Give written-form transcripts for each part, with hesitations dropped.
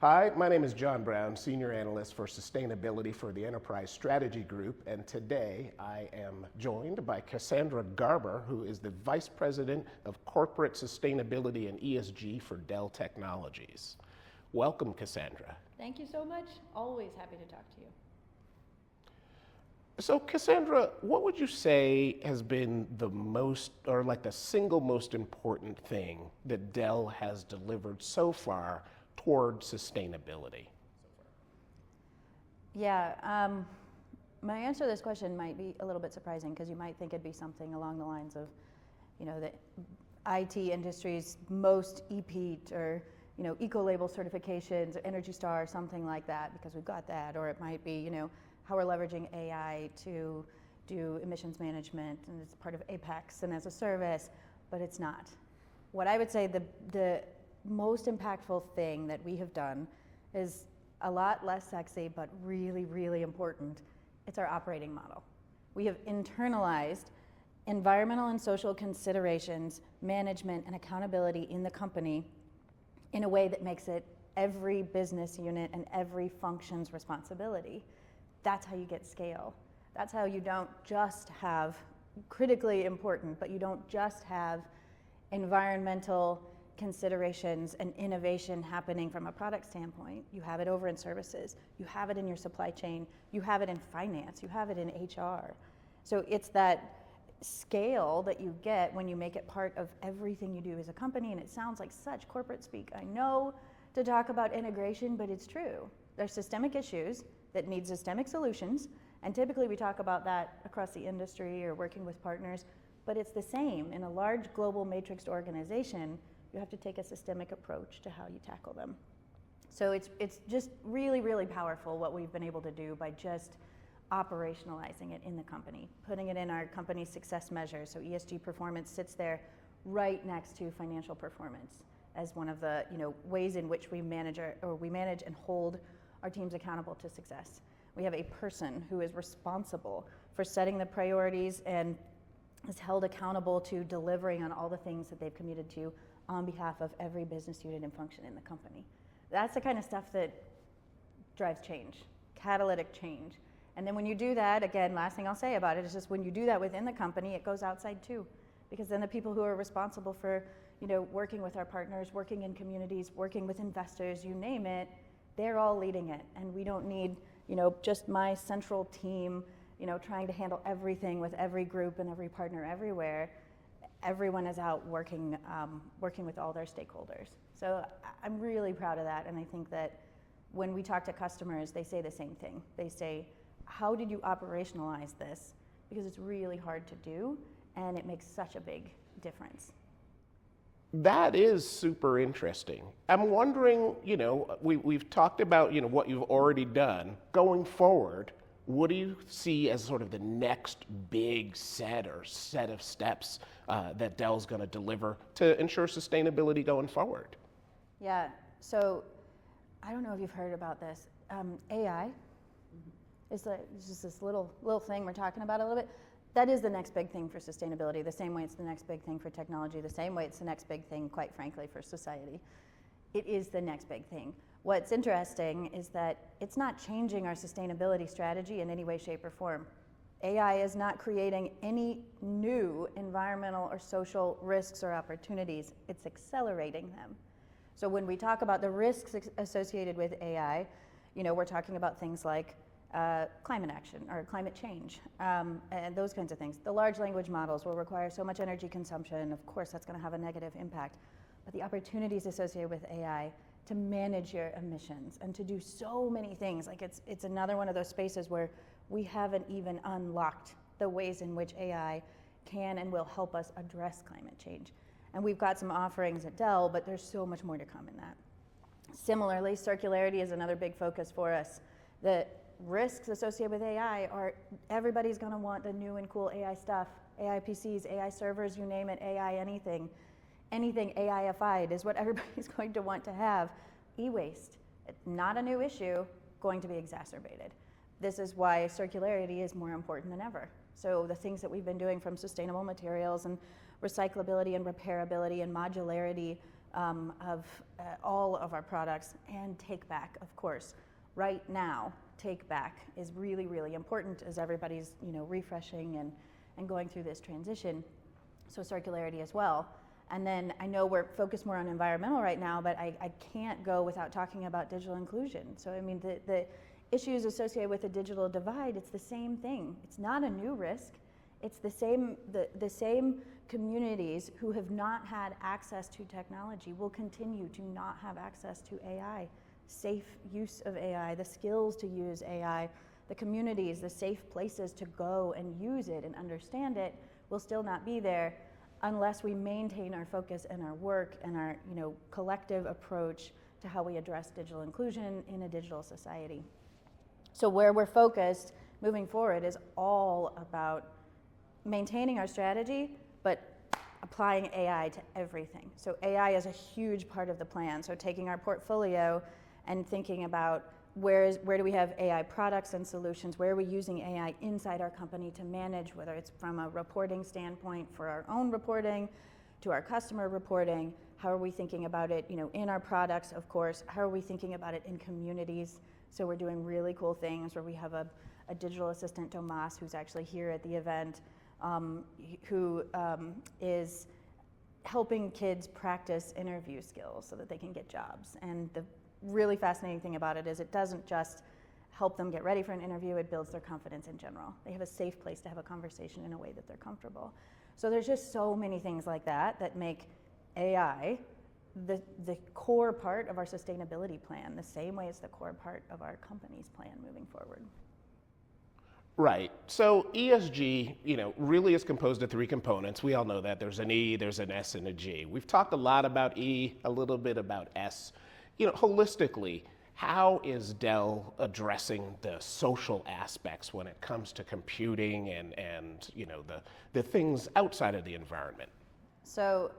Hi, my name is John Brown, Senior Analyst for Sustainability for the Enterprise Strategy Group, and today I am joined by Cassandra Garber, who is the Vice President of Corporate Sustainability and ESG for Dell Technologies. Welcome, Cassandra. Thank you so much. Always happy to talk to you. So, Cassandra, what would you say has been the most, or like the single most important thing that Dell has delivered so far toward sustainability? Yeah, my answer to this question might be a little bit surprising because you might think it'd be something along the lines of, the IT industry's most EPEAT or, eco-label certifications or Energy Star or something like that because we've got that. Or it might be, how we're leveraging AI to do emissions management and it's part of Apex and as a service, but it's not. What I would say the most impactful thing that we have done is a lot less sexy, but really, really important. It's our operating model. We have internalized environmental and social considerations, management, and accountability in the company in a way that makes it every business unit and every function's responsibility. That's how you get scale. That's how you don't just have critically important, but you don't just have environmental considerations and innovation happening from a product standpoint. You have it over in services. You have it in your supply chain. You have it in finance. You have it in HR. So it's that scale that you get when you make it part of everything you do as a company. And it sounds like such corporate speak. I know to talk about integration, but it's true. There's systemic issues that need systemic solutions. And typically we talk about that across the industry or working with partners, but it's the same. In a large global matrixed organization, you have to take a systemic approach to how you tackle them. So it's just really, really powerful what we've been able to do by just operationalizing it in the company, putting it in our company's success measures. So ESG performance sits there right next to financial performance as one of the ways in which we manage and hold our teams accountable to success. We have a person who is responsible for setting the priorities and is held accountable to delivering on all the things that they've committed to on behalf of every business unit and function in the company. That's the kind of stuff that drives change, catalytic change. And then when you do that, again, last thing I'll say about it is just when you do that within the company, it goes outside too. Because then the people who are responsible for, working with our partners, working in communities, working with investors, you name it, they're all leading it. And we don't need, just my central team, trying to handle everything with every group and every partner everywhere. Everyone is out working with all their stakeholders. So I'm really proud of that, and I think that when we talk to customers, they say the same thing. They say, how did you operationalize this? Because it's really hard to do, and it makes such a big difference. That is super interesting. I'm wondering, we've talked about, what you've already done. Going forward, what do you see as sort of the next big set of steps that Dell's going to deliver to ensure sustainability going forward? Yeah, so I don't know if you've heard about this. AI is just this little thing we're talking about a little bit. That is the next big thing for sustainability, the same way it's the next big thing for technology, the same way it's the next big thing, quite frankly, for society. It is the next big thing. What's interesting is that it's not changing our sustainability strategy in any way, shape, or form. AI is not creating any new environmental or social risks or opportunities. It's accelerating them. So when we talk about the risks associated with AI, we're talking about things like climate action or climate change and those kinds of things. The large language models will require so much energy consumption. Of course, that's going to have a negative impact. But the opportunities associated with AI to manage your emissions and to do so many things. Like it's another one of those spaces where we haven't even unlocked the ways in which AI can and will help us address climate change. And we've got some offerings at Dell, but there's so much more to come in that. Similarly, circularity is another big focus for us. The risks associated with AI are everybody's going to want the new and cool AI stuff, AI PCs, AI servers, you name it, AI anything. Anything AI-ified is what everybody's going to want to have. E-waste, not a new issue, going to be exacerbated. This is why circularity is more important than ever. So the things that we've been doing from sustainable materials and recyclability and repairability and modularity of all of our products, and take back, of course. Right now, take back is really, really important as everybody's refreshing and going through this transition. So circularity as well. And then I know we're focused more on environmental right now, but I can't go without talking about digital inclusion. So I mean, the issues associated with the digital divide, it's the same thing. It's not a new risk. It's the same communities who have not had access to technology will continue to not have access to AI, safe use of AI, the skills to use AI, the communities, the safe places to go and use it and understand it will still not be there unless we maintain our focus and our work and our collective approach to how we address digital inclusion in a digital society. So where we're focused moving forward is all about maintaining our strategy, but applying AI to everything. So AI is a huge part of the plan. So taking our portfolio and thinking about where do we have AI products and solutions, where are we using AI inside our company to manage, whether it's from a reporting standpoint for our own reporting to our customer reporting, how are we thinking about it in our products, of course, how are we thinking about it in communities. So we're doing really cool things where we have a digital assistant, Tomas, who's actually here at the event, who is helping kids practice interview skills so that they can get jobs. And the really fascinating thing about it is it doesn't just help them get ready for an interview, it builds their confidence in general. They have a safe place to have a conversation in a way that they're comfortable. So there's just so many things like that make AI the core part of our sustainability plan, the same way it's the core part of our company's plan moving forward. Right. So ESG, really is composed of three components. We all know that. There's an E, there's an S, and a G. We've talked a lot about E, a little bit about S. Holistically, how is Dell addressing the social aspects when it comes to computing and the things outside of the environment? So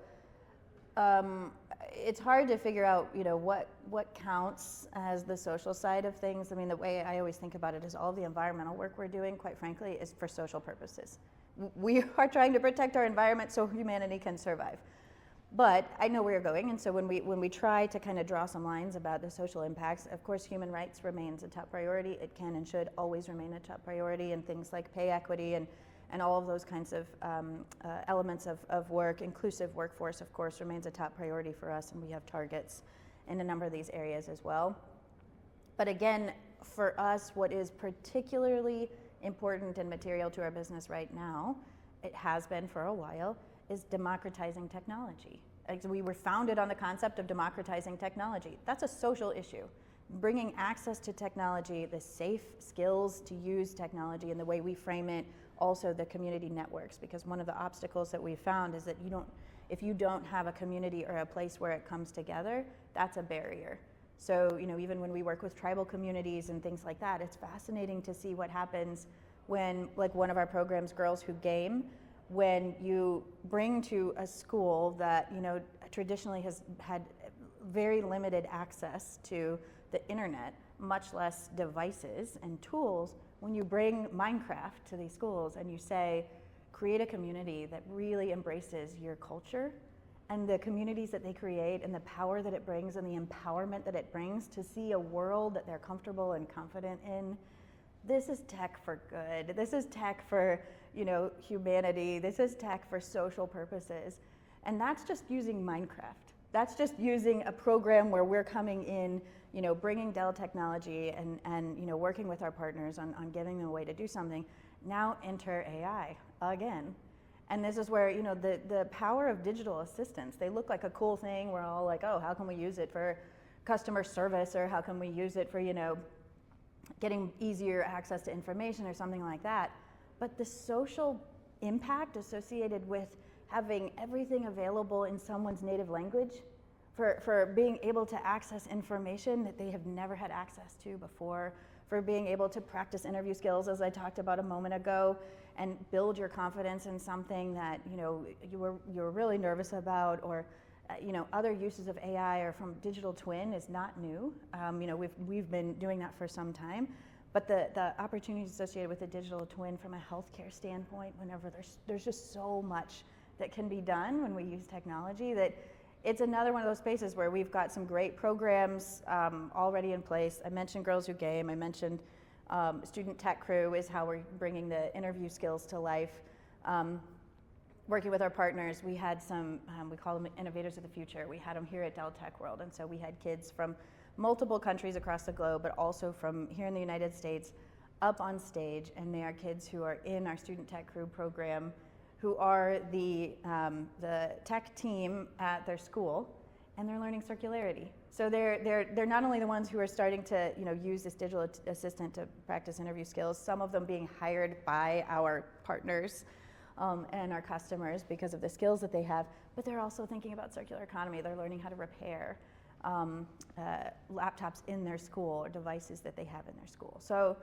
it's hard to figure out what counts as the social side of things. I mean, the way I always think about it is all the environmental work we're doing, quite frankly, is for social purposes. We are trying to protect our environment so humanity can survive. But I know where you're going, and so when we try to kind of draw some lines about the social impacts, of course, human rights remains a top priority. It can and should always remain a top priority, and things like pay equity and all of those kinds of elements of work. Inclusive workforce, of course, remains a top priority for us, and we have targets in a number of these areas as well. But again, for us, what is particularly important and material to our business right now, it has been for a while, is democratizing technology. We were founded on the concept of democratizing technology. That's a social issue. Bringing access to technology, the safe skills to use technology, and the way we frame it, also the community networks, because one of the obstacles that we found is that if you don't have a community or a place where it comes together, that's a barrier. So even when we work with tribal communities and things like that, it's fascinating to see what happens when, like one of our programs, Girls Who Game, when you bring to a school that traditionally has had very limited access to the internet, much less devices and tools, when you bring Minecraft to these schools and you say, create a community that really embraces your culture and the communities that they create and the power that it brings and the empowerment that it brings to see a world that they're comfortable and confident in. This is tech for good. This is tech for humanity. This is tech for social purposes. And that's just using Minecraft. That's just using a program where we're coming in, bringing Dell technology and working with our partners on giving them a way to do something. Now enter AI again. And this is where, the power of digital assistants, they look like a cool thing. We're all like, oh, how can we use it for customer service, or how can we use it for, getting easier access to information or something like that. But the social impact associated with having everything available in someone's native language, for being able to access information that they have never had access to before, for being able to practice interview skills, as I talked about a moment ago, and build your confidence in something that you were really nervous about, or other uses of AI or from digital twin is not new. We've been doing that for some time, but the opportunities associated with the digital twin from a healthcare standpoint, whenever there's just so much that can be done when we use technology that it's another one of those spaces where we've got some great programs already in place. I mentioned Girls Who Game. I mentioned Student Tech Crew is how we're bringing the interview skills to life. Working with our partners, we had some, we call them Innovators of the Future. We had them here at Dell Tech World, and so we had kids from multiple countries across the globe, but also from here in the United States, up on stage, and they are kids who are in our Student Tech Crew program, who are the tech team at their school, and they're learning circularity. So they're not only the ones who are starting to use this digital assistant to practice interview skills, some of them being hired by our partners and our customers because of the skills that they have, but they're also thinking about circular economy. They're learning how to repair laptops in their school or devices that they have in their school. So,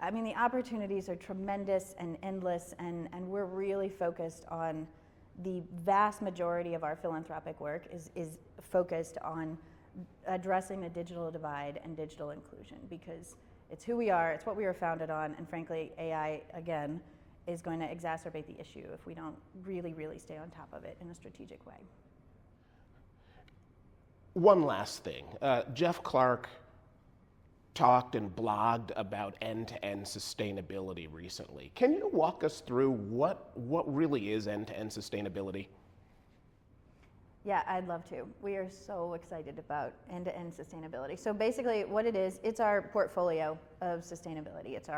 I mean, the opportunities are tremendous and endless, and we're really focused on the vast majority of our philanthropic work is focused on addressing the digital divide and digital inclusion, because it's who we are, it's what we were founded on, and frankly, AI, again, is going to exacerbate the issue if we don't really, really stay on top of it in a strategic way. One last thing. Jeff Clark talked and blogged about end-to-end sustainability recently. Can you walk us through what really is end-to-end sustainability? Yeah, I'd love to. We are so excited about end-to-end sustainability. So basically what it is, it's our portfolio of sustainability. It's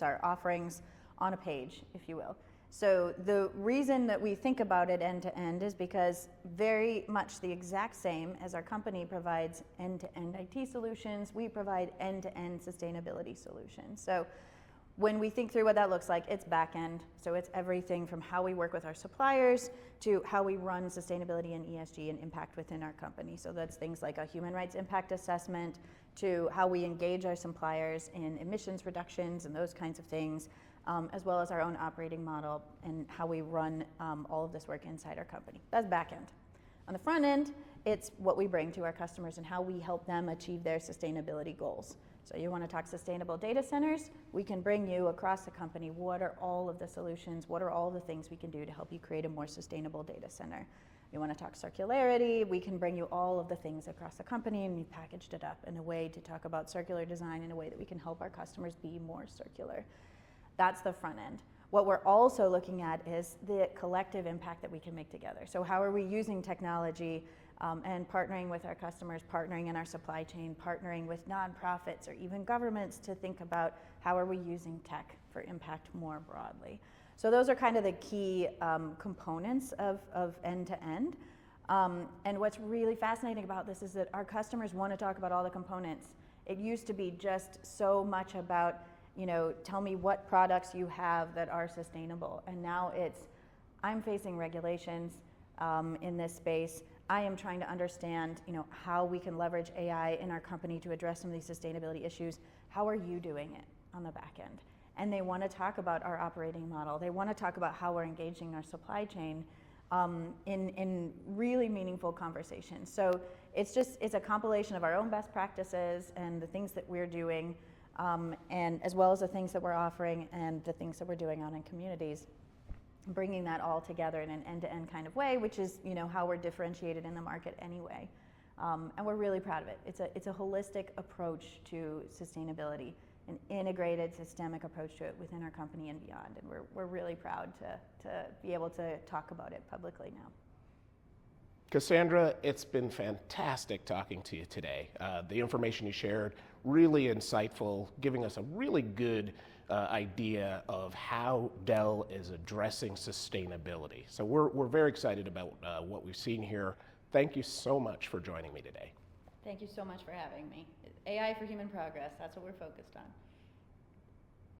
our offerings on a page, if you will. So the reason that we think about it end-to-end is because very much the exact same as our company provides end-to-end IT solutions, we provide end-to-end sustainability solutions. So when we think through what that looks like, it's back-end. So it's everything from how we work with our suppliers to how we run sustainability and ESG and impact within our company. So that's things like a human rights impact assessment, to how we engage our suppliers in emissions reductions and those kinds of things. As well as our own operating model and how we run all of this work inside our company. That's back end. On the front end, it's what we bring to our customers and how we help them achieve their sustainability goals. So you want to talk sustainable data centers, we can bring you across the company what are all of the solutions, what are all the things we can do to help you create a more sustainable data center. You want to talk circularity, we can bring you all of the things across the company, and we packaged it up in a way to talk about circular design in a way that we can help our customers be more circular. That's the front end. What we're also looking at is the collective impact that we can make together. So how are we using technology and partnering with our customers, partnering in our supply chain, partnering with nonprofits or even governments to think about how are we using tech for impact more broadly. So those are kind of the key components of end-to-end. And what's really fascinating about this is that our customers want to talk about all the components. It used to be just so much about tell me what products you have that are sustainable. And now it's, I'm facing regulations in this space. I am trying to understand, how we can leverage AI in our company to address some of these sustainability issues. How are you doing it on the back end? And they want to talk about our operating model. They want to talk about how we're engaging our supply chain in really meaningful conversations. So it's a compilation of our own best practices and the things that we're doing, and as well as the things that we're offering and the things that we're doing out in communities, bringing that all together in an end-to-end kind of way, which is how we're differentiated in the market anyway. And we're really proud of it. It's a holistic approach to sustainability, an integrated systemic approach to it within our company and beyond. And we're really proud to be able to talk about it publicly now. Cassandra, it's been fantastic talking to you today. The information you shared, really insightful, giving us a really good idea of how Dell is addressing sustainability. So we're very excited about what we've seen here. Thank you so much for joining me today. Thank you so much for having me. AI for human progress, that's what we're focused on.